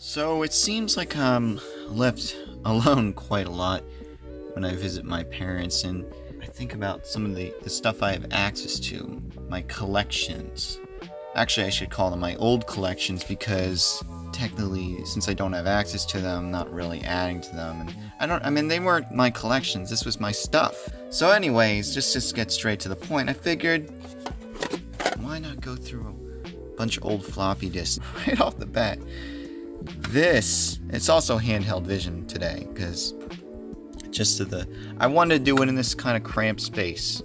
So it seems like I'm left alone quite a lot when I visit my parents, and I think about some of the stuff I have access to, my collections. Actually, I should call them my old collections because technically, since I don't have access to them, I'm not really adding to them. And they weren't my collections, this was my stuff. So anyways, just to get straight to the point, I figured, why not go through a bunch of old floppy disks right off the bat. It's also handheld vision today, because I wanted to do it in this kind of cramped space.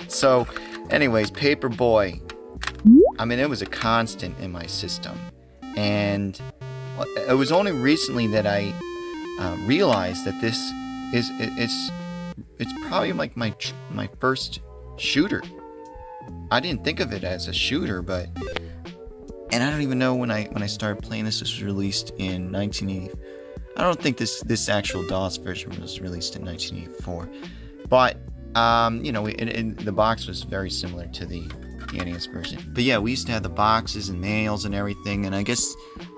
So, anyways, Paperboy. I mean, it was a constant in my system. And it was only recently that I realized that it's probably like my first shooter. I didn't think of it as a shooter, and I don't even know when I started playing this. This was released in 1980. I don't think this actual DOS version was released in 1984. But the box was very similar to the NES version. But yeah, we used to have the boxes and mails and everything, and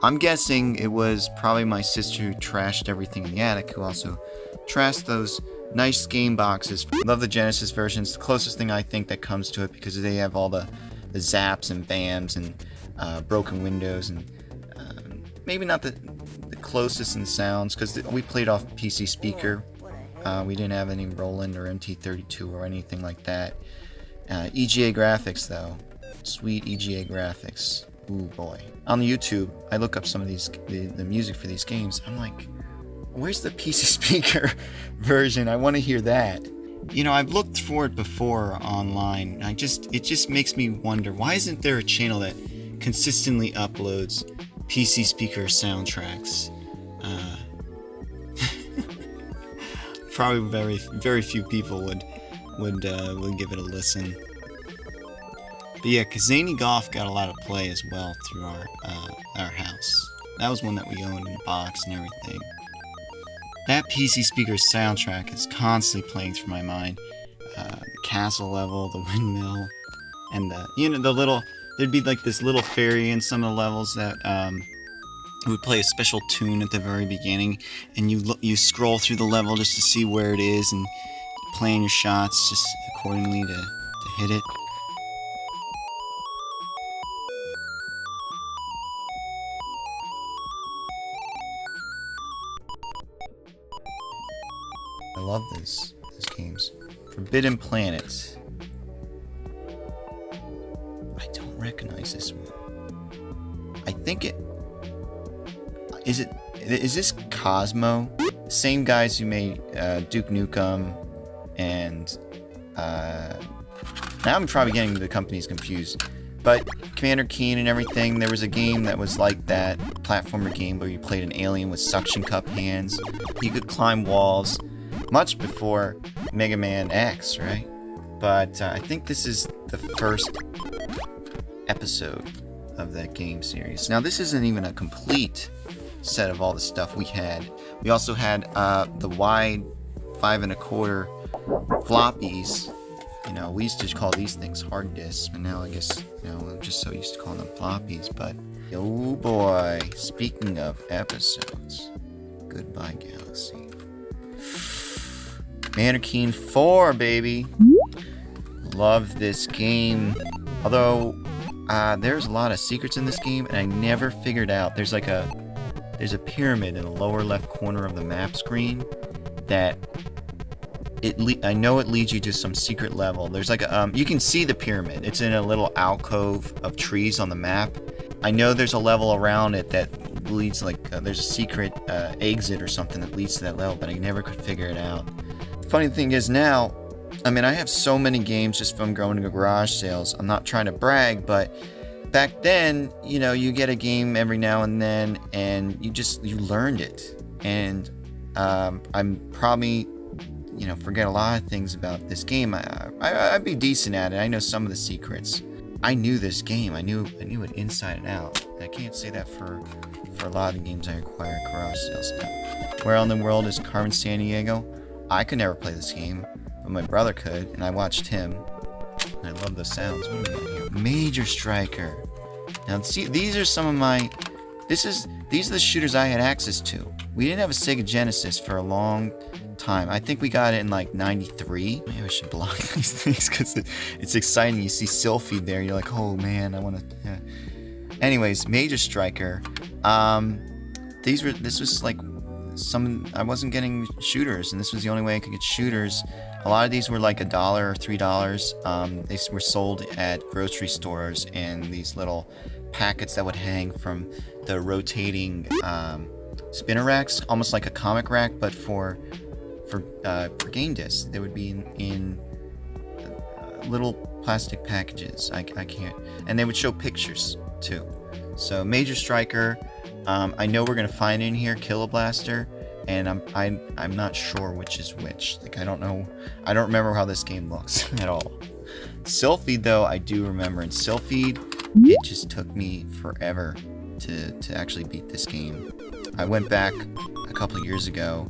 I'm guessing it was probably my sister who trashed everything in the attic, who also trashed those nice game boxes. I love the Genesis versions. The closest thing I think that comes to it, because they have all the zaps and bams and broken windows, and maybe not the closest in sounds, because we played off PC speaker. We didn't have any Roland or MT32 or anything like that. EGA graphics though, sweet EGA graphics. Ooh boy. On YouTube, I look up some of the music for these games. I'm like, where's the PC speaker version? I want to hear that. I've looked for it before online. It just makes me wonder, why isn't there a channel that consistently uploads PC speaker soundtracks? Probably very, very few people would give it a listen. But yeah, Kazani Golf got a lot of play as well through our house. That was one that we owned in the box and everything. That PC speaker soundtrack is constantly playing through my mind. The castle level, the windmill, and there'd be like this little fairy in some of the levels that would play a special tune at the very beginning, and you scroll through the level just to see where it is and plan your shots just accordingly to hit it. I love these games. Forbidden Planet. I don't recognize this one. I think is this Cosmo? Same guys who made Duke Nukem and now I'm probably getting the companies confused. But Commander Keen and everything, there was a game that was like that, platformer game where you played an alien with suction cup hands. You could climb walls, much before Mega Man X, right? But I think this is the first episode of that game series. Now this isn't even a complete set of all the stuff we had. We also had the wide 5 1/4 floppies. We used to call these things hard disks, but now I guess I'm just so used to calling them floppies. But oh boy, speaking of episodes, Goodbye Galaxy, Manor 4, baby. Love this game. Although there's a lot of secrets in this game, and I never figured out. There's a pyramid in the lower left corner of the map screen that I know it leads you to some secret level. There's like you can see the pyramid. It's in a little alcove of trees on the map. I know there's a level around it that leads there's a secret exit or something that leads to that level, but I never could figure it out. Funny thing is now, I have so many games just from going to garage sales. I'm not trying to brag, but back then, you get a game every now and then, and you learned it. And I'm probably, forget a lot of things about this game. I'd be decent at it. I know some of the secrets. I knew this game. I knew it inside and out. And I can't say that for a lot of the games I acquire at garage sales now. Where in the world is Carmen Sandiego? I could never play this game, but my brother could, and I watched him. And I love the sounds. What do we got here? Major Striker. Now, see, these are some of my these are the shooters I had access to. We didn't have a Sega Genesis for a long time. I think we got it in like 93. Maybe I should block these things because it's exciting. You see Sylphie there, you're like, oh man, I want to. Yeah. Anyways, Major Striker. This was like I wasn't getting shooters, and this was the only way I could get shooters. A lot of these were like $1 or $3. They were sold at grocery stores in these little packets that would hang from the rotating spinner racks, almost like a comic rack, but for game discs. They would be in little plastic packages. I can't, and they would show pictures too. So Major Striker, I know we're gonna find in here Killablaster, and I'm not sure which is which. Like I don't know, I don't remember how this game looks at all. Sylphid though, I do remember, and Sylphid, it just took me forever to actually beat this game. I went back a couple of years ago,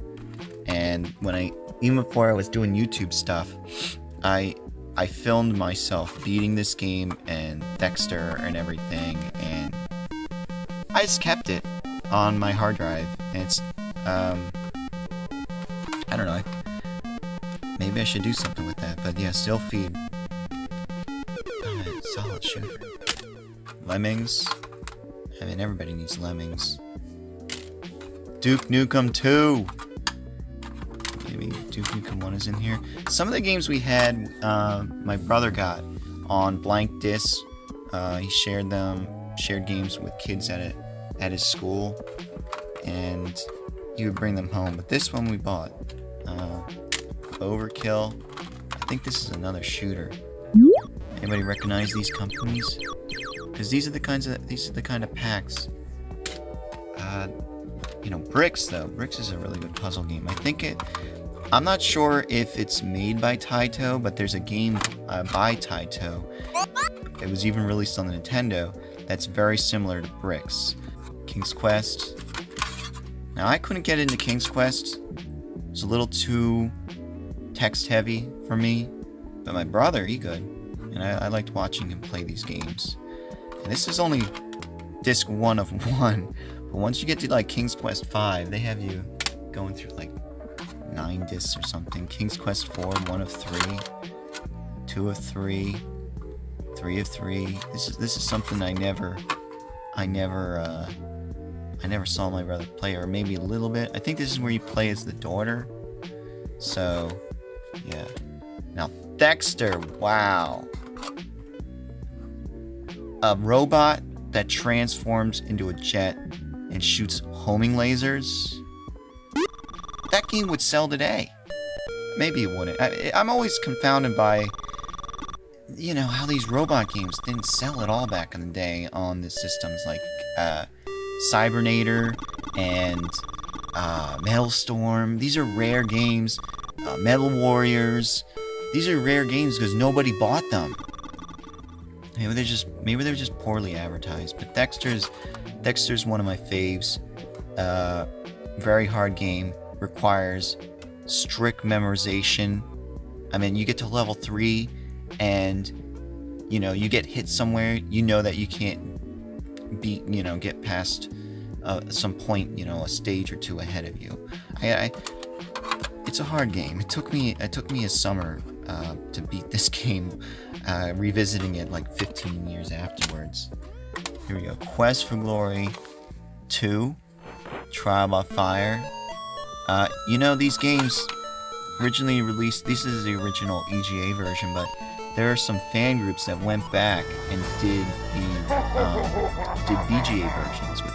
and even before I was doing YouTube stuff, I filmed myself beating this game and Dexter and everything, and I just kept it on my hard drive. And it's I don't know, maybe I should do something with that, but yeah, Sylphid, solid shooter. Lemmings, I mean everybody needs Lemmings. Duke Nukem 2. Maybe Duke Nukem 1 is in here. Some of the games we had, my brother got on blank discs. He shared games with kids at his school, and he would bring them home. But this one we bought. Overkill. I think this is another shooter. Anybody recognize these companies? Because these are the kind of packs. Bricks though. Bricks is a really good puzzle game. I'm not sure if it's made by Taito, but there's a game by Taito. It was even released on the Nintendo that's very similar to Bricks. King's Quest. Now I couldn't get into King's Quest. It's a little too text heavy for me, but my brother, he could, and I liked watching him play these games. And this is only disc 1 of 1, but once you get to like King's Quest 5, they have you going through like 9 discs or something. King's Quest 4, 1 of 3, 2 of 3, 3 of 3. This is something I never saw my brother play, or maybe a little bit. I think this is where you play as the daughter. So, yeah. Now, Dexter, wow. A robot that transforms into a jet and shoots homing lasers. That game would sell today. Maybe it wouldn't. I'm always confounded by, how these robot games didn't sell at all back in the day on the systems like Cybernator and Metal Storm. These are rare games. Metal Warriors. These are rare games because nobody bought them. Maybe they're just poorly advertised. But Dexter's one of my faves. Very hard game. Requires strict memorization. I mean, you get to level 3 and you get hit somewhere, that you can't get past some point, a stage or 2 ahead of you. It's a hard game. It took me a summer to beat this game, revisiting it like 15 years afterwards. Here we go. Quest for Glory 2, Trial by Fire. These games originally released, this is the original EGA version, but there are some fan groups that went back and did VGA versions with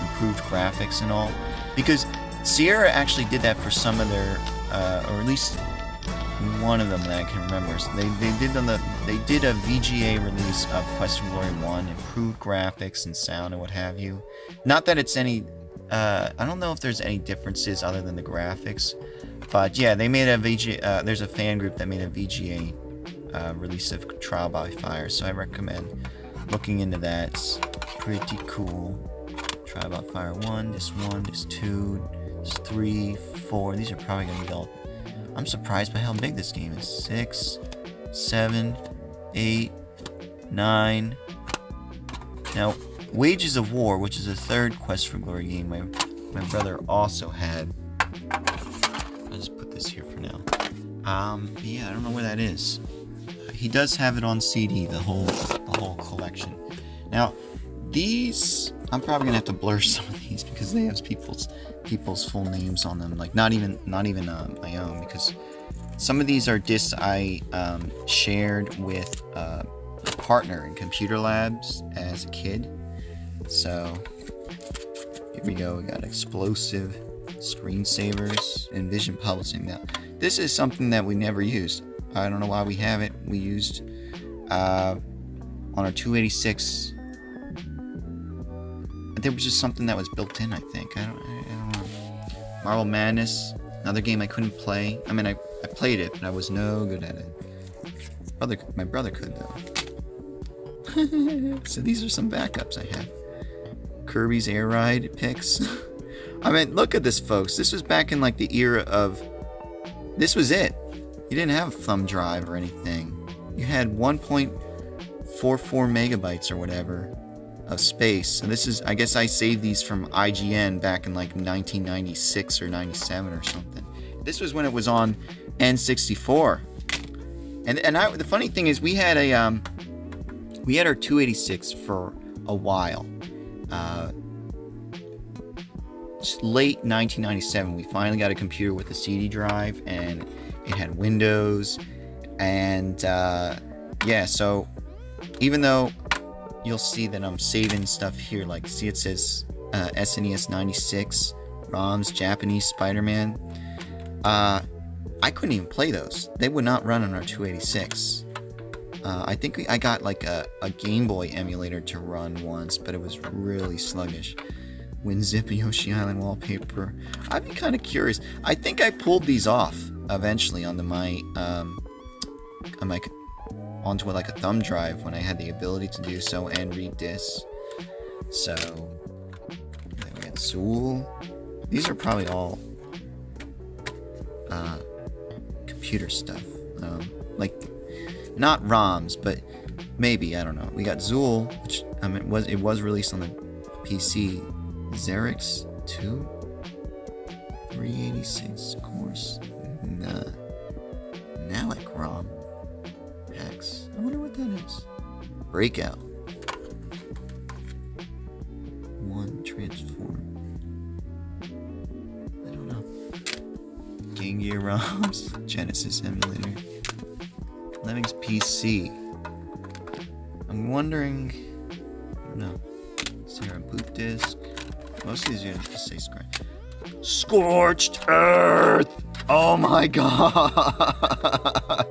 improved graphics and all, because Sierra actually did that for some of their, or at least one of them that I can remember. So they did a VGA release of Quest for Glory 1, improved graphics and sound and what have you. Not that it's any, I don't know if there's any differences other than the graphics, but yeah, they made a VGA. There's a fan group that made a VGA release of Trial by Fire, so I recommend looking into that. It's pretty cool. Trial by Fire 1, this 2, this 3, 4. These are probably gonna be all. I'm surprised by how big this game is. 6, 7, 8, 9. Now, Wages of War, which is a third Quest for Glory game my brother also had. I'll just put this here for now. Yeah, I don't know where that is. He does have it on CD, the whole collection. Now, these, I'm probably gonna have to blur some of these because they have people's full names on them. Like not even my own, because some of these are discs I shared with a partner in computer labs as a kid. So here we go. We got Explosive, Screensavers, and Vision Publishing. Now, this is something that we never used. I don't know why we have it. We used on our 286. There was just something that was built in, I think. I don't know. Marvel Madness, another game I couldn't play. I mean, I played it, but I was no good at it. My brother could, though. So these are some backups I have. Kirby's Air Ride picks. I mean, look at this, folks. This was back in like the era of... This was it. You didn't have a thumb drive or anything. You had 1.44 megabytes or whatever of space. So this is, I guess I saved these from IGN back in like 1996 or 97 or something. This was when it was on N64. And the funny thing is we had our 286 for a while. Late 1997, we finally got a computer with a CD drive, and it had Windows, and yeah, so even though you'll see that I'm saving stuff here, like see it says SNES 96, ROMs, Japanese Spider-Man, I couldn't even play those. They would not run on our 286. I think I got like a Game Boy emulator to run once, but it was really sluggish. WinZip Yoshi Island wallpaper. I'd be kind of curious. I think I pulled these off eventually onto onto like a thumb drive when I had the ability to do so and read discs. So then we got Zool. These are probably all computer stuff. Like not ROMs, but maybe, I don't know. We got Zool, which I mean it was released on the PC. Xerix 2 386 course. Nah. Nalek ROM packs. I wonder what that is. Breakout. One transform. I don't know. Game Gear ROMs. Genesis emulator. Lemmings PC. I'm wondering. I don't know. Zero boot disk. Most of these are just say Scorched Earth! Oh my god!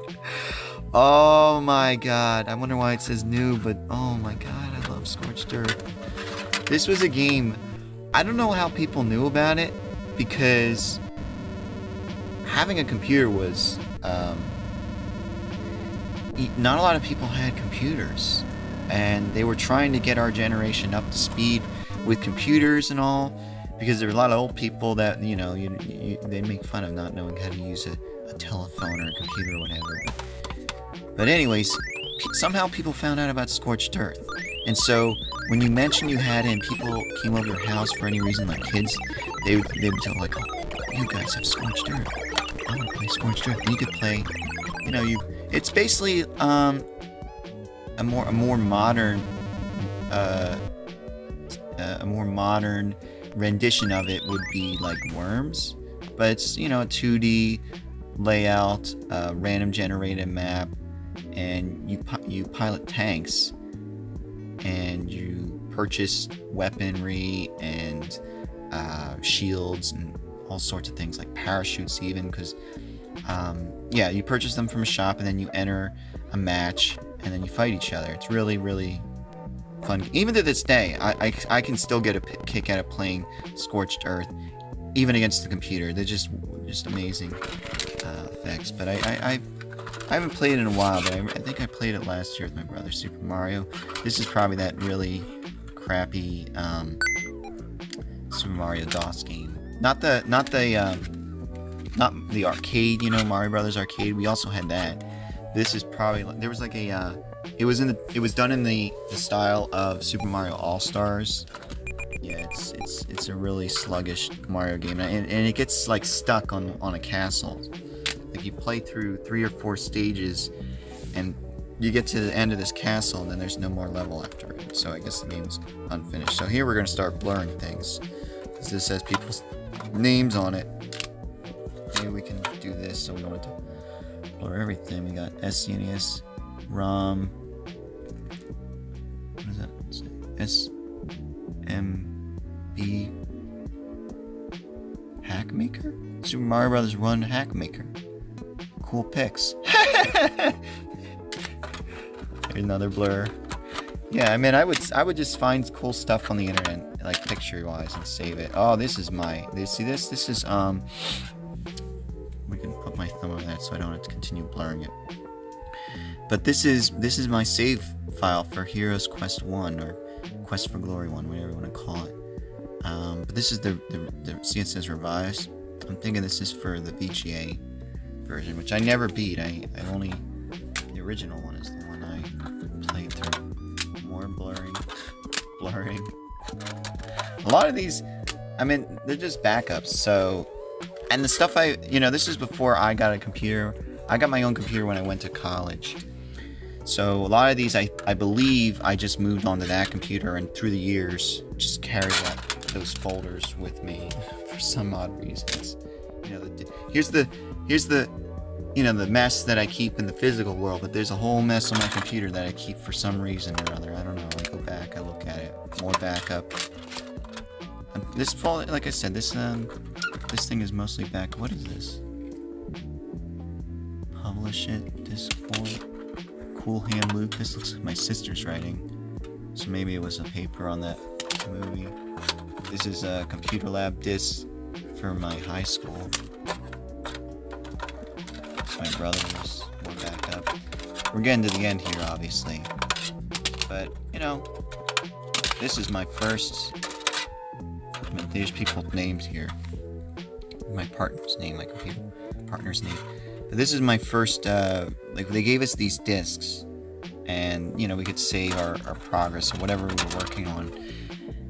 Oh my god. I wonder why it says new, but oh my god, I love Scorched Earth. This was a game, I don't know how people knew about it, because having a computer was, not a lot of people had computers, and they were trying to get our generation up to speed with computers and all, because there were a lot of old people that, you know, they make fun of not knowing how to use a telephone or a computer or whatever. But anyways, somehow people found out about Scorched Earth. And so when you mentioned you had it and people came over your house for any reason, like kids, they would tell like, oh, you guys have Scorched Earth. I want to play Scorched Earth. And you could play, you know, it's basically a more modern rendition of it would be like Worms, but it's, you know, a 2D layout, random generated map, and you pilot tanks, and you purchase weaponry and shields and all sorts of things, like parachutes even, because yeah, you purchase them from a shop and then you enter a match and then you fight each other. It's really, really fun. Even to this day, I can still get a kick out of playing Scorched Earth, even against the computer. They're just amazing effects. But I haven't played it in a while, but I think I played it last year with my brother, Super Mario. This is probably that really crappy Super Mario DOS game. Not the arcade, you know, Mario Brothers arcade. We also had that. This is probably, there was like a It was done in the style of Super Mario All-Stars. Yeah, it's a really sluggish Mario game, and it gets like stuck on a castle. Like you play through 3 or 4 stages, and you get to the end of this castle, and then there's no more level after it. So I guess the game's unfinished. So here we're gonna start blurring things, because this has people's names on it. Maybe we can do this so we don't have to blur everything. We got SNES, ROM. What does that say? SMB Hackmaker? Super Mario Brothers Run Hackmaker. Cool pics. Another blur. Yeah, I mean, I would just find cool stuff on the internet, like picture-wise, and save it. Oh, this is my. See this? This is We can put my thumb over that so I don't have to continue blurring it. But this is my save file for Heroes Quest 1 or Quest for Glory 1, whatever you want to call it. But this is the see, it says revised. I'm thinking this is for the VGA version, which I never beat. I only the original one is the one I played through. More blurring. A lot of these, I mean, they're just backups. So, and the stuff this is before I got a computer. I got my own computer when I went to college. So a lot of these, I believe I just moved onto that computer, and through the years, just carried those folders with me for some odd reasons. Here's the the mess that I keep in the physical world, but there's a whole mess on my computer that I keep for some reason or other. I don't know. I go back, I look at it, more backup. And this folder, like I said, this thing is mostly back. What is this? Publish it. Discord. Cool Hand Luke. This looks like my sister's writing. So maybe it was a paper on that movie. This is a computer lab disc for my high school. It's my brother's. More backup. We're getting to the end here, obviously. But, this is my first. I mean, there's people's names here. My partner's name, my computer partner's name. But this is my first, they gave us these discs, and, we could save our progress or whatever we were working on.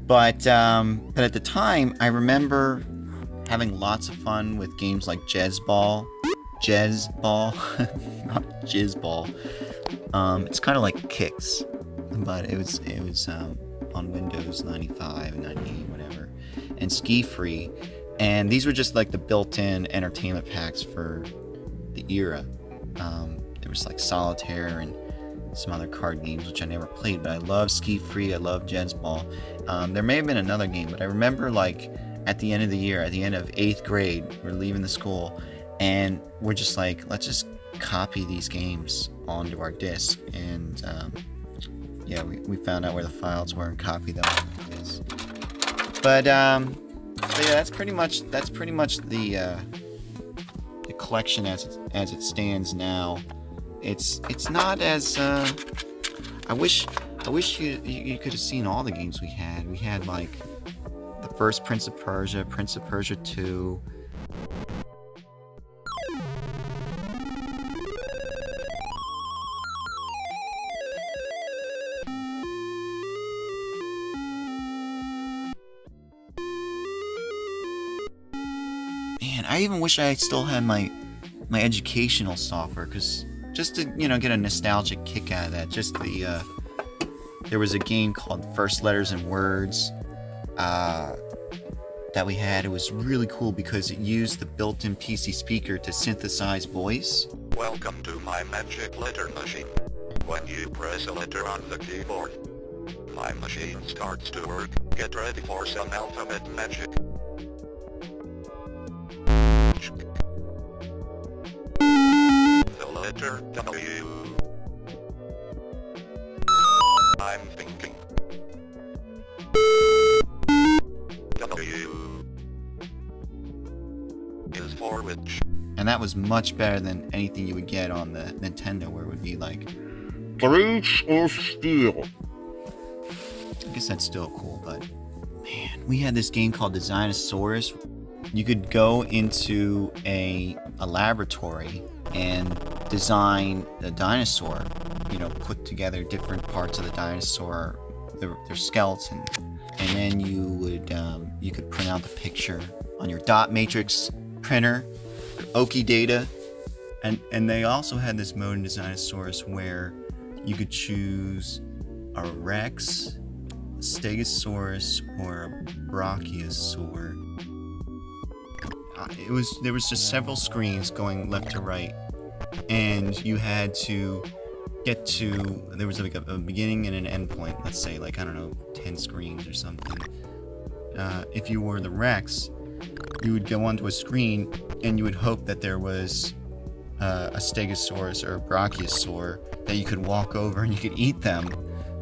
But at the time, I remember having lots of fun with games like Jezzball, not Jizzball. It's kind of like Kicks, but it was on Windows 95, 98, whatever, and Ski Free, and these were just like the built-in entertainment packs for the era. There was like Solitaire and some other card games which I never played, but I love Ski Free, I love Jezzball. There may have been another game, but I remember like at the end of the year, at the end of 8th grade, we're leaving the school, and we're just like, let's just copy these games onto our disc, and yeah, we found out where the files were and copied them onto the disc. But yeah, that's pretty much the collection as it stands now. It's not as I wish you could have seen all the games we had. We had like the first Prince of Persia 2. Man, I even wish I still had my educational software, because just to get a nostalgic kick out of that. Just there was a game called First Letters and Words that we had. It was really cool because it used the built-in PC speaker to synthesize voice. Welcome to my magic letter machine. When you press a letter on the keyboard, my machine starts to work. Get ready for some alphabet magic. The letter W. I'm thinking. W is for which. And that was much better than anything you would get on the Nintendo, where it would be like Breach or Steel. I guess that's still cool, but man, we had this game called Designosaurus. You could go into a laboratory and design a dinosaur, put together different parts of the dinosaur, their skeleton, and then you could print out the picture on your dot matrix printer, your Oki data, and they also had this mode in Designosaurus where you could choose a Rex, a Stegosaurus, or a Brachiosaur. There was just several screens going left to right, and you had to get to, there was like a beginning and an end point, let's say, like, I don't know, 10 screens or something. If you were the Rex, you would go onto a screen and you would hope that there was a Stegosaurus or a Brachiosaur that you could walk over and you could eat them,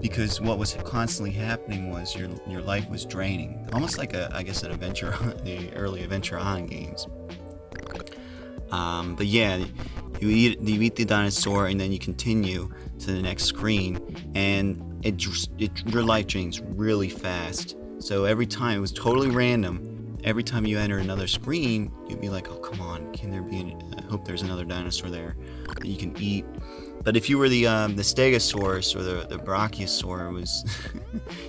because what was constantly happening was your life was draining, almost like an adventure, the early Adventure On games. But yeah, you eat the dinosaur and then you continue to the next screen, and your life drains really fast. So every time, it was totally random. Every time you enter another screen, you'd be like, oh, come on, can there be I hope there's another dinosaur there that you can eat. But if you were the Stegosaurus or the Brachiosaur,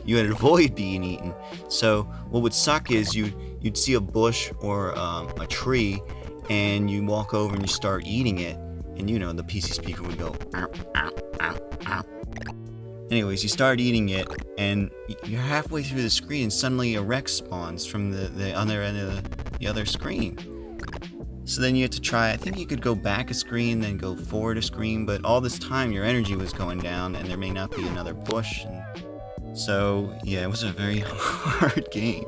you had to avoid being eaten. So what would suck is you'd see a bush or a tree, and you walk over and you start eating it, and the PC speaker would go, ow, ow, ow, ow. Anyways, you start eating it, and you're halfway through the screen, and suddenly a Rex spawns from the other end of the other screen. So then you have to try, I think you could go back a screen, then go forward a screen, but all this time your energy was going down, and there may not be another bush. And so, yeah, it was a very hard game.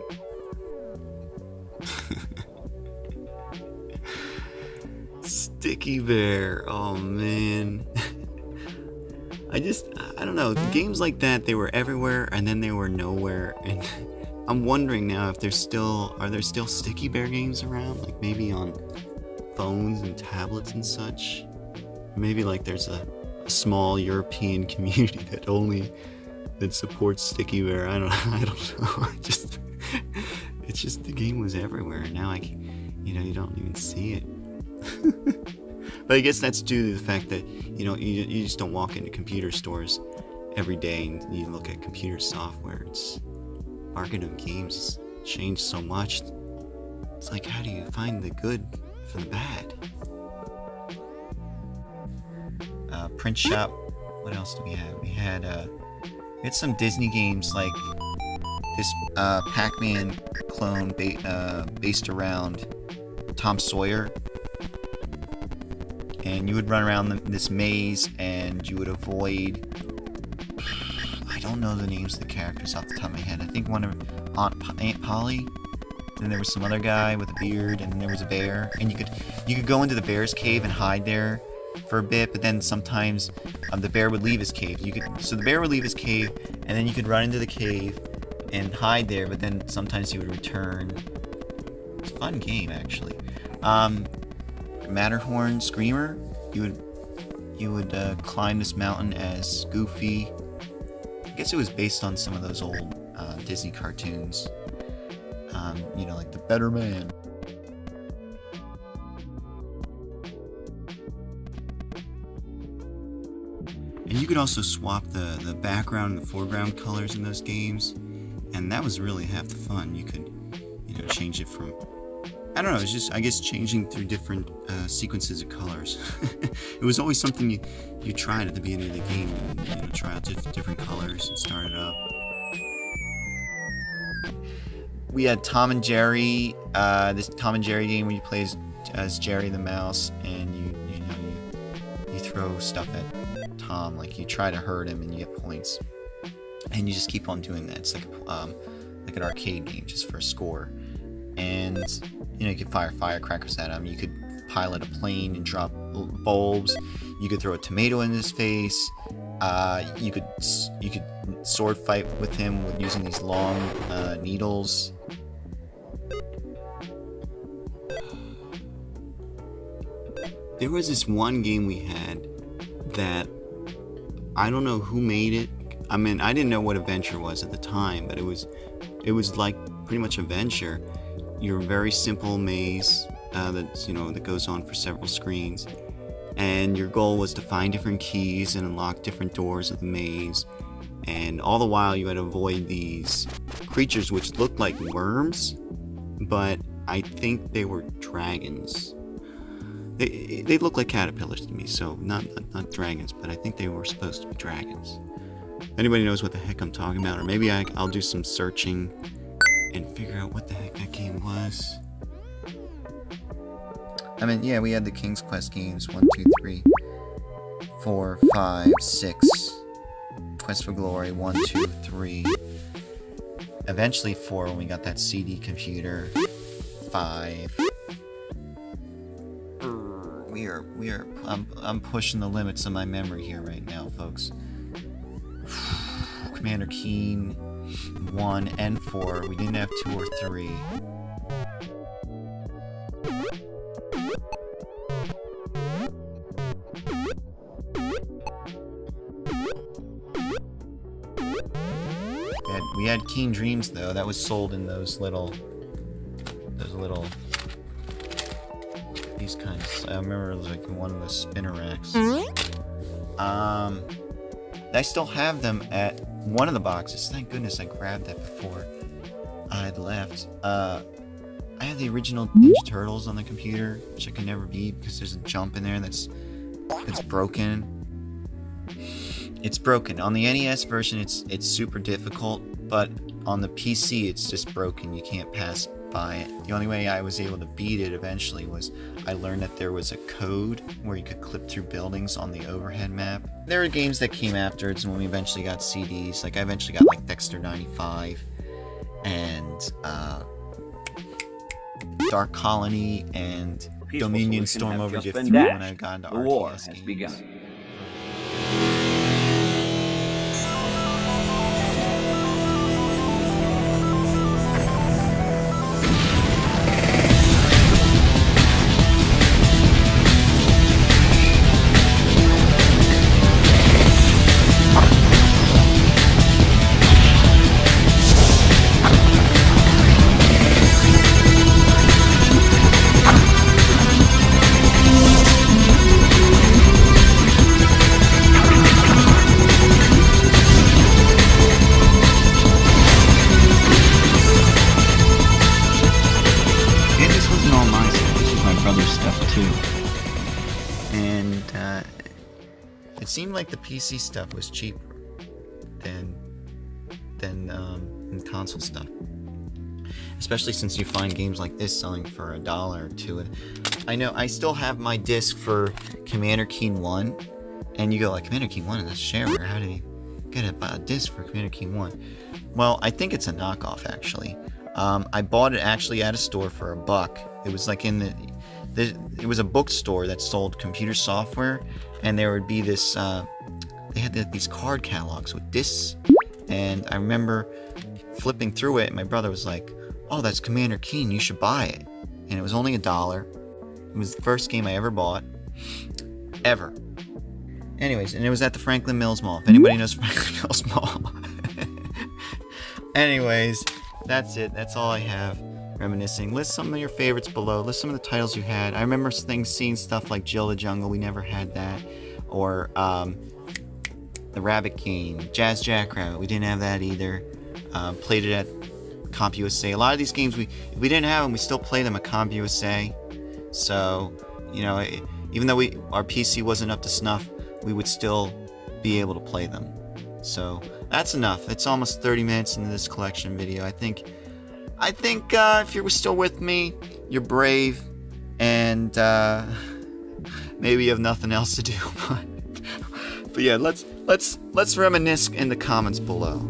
Sticky Bear, oh man. I don't know, games like that, they were everywhere and then they were nowhere, and I'm wondering now if are there still Sticky Bear games around, like maybe on phones and tablets and such? Maybe like there's a small European community that supports Sticky Bear. I don't know. It's just the game was everywhere, and now you don't even see it. But I guess that's due to the fact that you just don't walk into computer stores every day and you look at computer software. Market of games changed so much. It's like, how do you find the good from the bad? Print shop. What else do we have? We had some Disney games like this PacMan Clone based around Tom Sawyer. And you would run around this maze, and you would avoid, I don't know the names of the characters off the top of my head. I think one of Aunt Polly, then there was some other guy with a beard, and then there was a bear, and you could go into the bear's cave and hide there for a bit, but then sometimes the bear would leave his cave. So the bear would leave his cave, and then you could run into the cave and hide there, but then sometimes he would return. It's a fun game, actually. Matterhorn Screamer, you would climb this mountain as Goofy. I guess it was based on some of those old Disney cartoons, like the Better Man. And you could also swap the background and the foreground colors in those games, and that was really half the fun. You could change it from, I don't know, it's just, I guess, changing through different sequences of colors. It was always something you tried at the beginning of the game, try out different colors and start it up. We had Tom and Jerry, this Tom and Jerry game where you play as Jerry the mouse, and you throw stuff at Tom, like you try to hurt him and you get points. And you just keep on doing that. It's like an arcade game just for a score. And you could fire firecrackers at him. You could pilot a plane and drop bulbs. You could throw a tomato in his face. You could sword fight with him using these long needles. There was this one game we had that I don't know who made it. I mean, I didn't know what adventure was at the time, but it was like pretty much adventure. You're a very simple maze that goes on for several screens, and your goal was to find different keys and unlock different doors of the maze. And all the while you had to avoid these creatures which looked like worms, but I think they were dragons. They look like caterpillars to me, so not dragons, but I think they were supposed to be dragons. Anybody knows what the heck I'm talking about? Or maybe I'll do some searching and figure out what the heck that game was. I mean, yeah, we had the King's Quest games, 1, 2, 3, 4, 5, 6. Quest for Glory, 1, 2, 3. Eventually 4 when we got that CD computer. 5. I'm pushing the limits of my memory here right now, folks. Commander Keen, 1 and 4. We didn't have 2 or 3. We had Keen Dreams though. That was sold in those little these kinds. I remember it was like one of the spinner racks. I still have them at one of the boxes. Thank goodness I grabbed that before I'd left. I had the original Ninja Turtles on the computer, which I can never beat because there's a jump in there that's broken. It's broken. On the NES version, it's super difficult, but on the PC, it's just broken. You can't pass by it. The only way I was able to beat it eventually was I learned that there was a code where you could clip through buildings on the overhead map. There were games that came afterwards when we eventually got CDs. Like I eventually got like Dexter 95 and Dark Colony and Dominion Storm Over Gift 3 when I got into RTS games. Begun. It seemed like the PC stuff was cheaper than console stuff. Especially since you find games like this selling for $1 or $2. I know I still have my disc for Commander Keen 1, and you go like, Commander Keen 1, that's shareware. How did he get a disc for Commander Keen 1? Well, I think it's a knockoff actually. I bought it actually at a store for $1. It was like in it was a bookstore that sold computer software, and there would be this they had these card catalogs with discs, and I remember flipping through it and my brother was like, oh, that's Commander Keen, you should buy it. And it was only $1. It was the first game I ever bought ever. Anyways, and it was at the Franklin Mills Mall, if anybody knows Franklin Mills Mall. Anyways, that's it. That's all I have. Reminiscing. List some of your favorites below. List some of the titles you had. I remember seeing stuff like Jill the Jungle. We never had that. Or the Rabbit King, Jazz Jackrabbit. We didn't have that either. Played it at CompUSA. A lot of these games, if we didn't have them, we still play them at CompUSA. So, you know, even though our PC wasn't up to snuff, we would still be able to play them. So that's enough. It's almost 30 minutes into this collection video. I think if you're still with me, you're brave, and maybe you have nothing else to do. But yeah, let's reminisce in the comments below.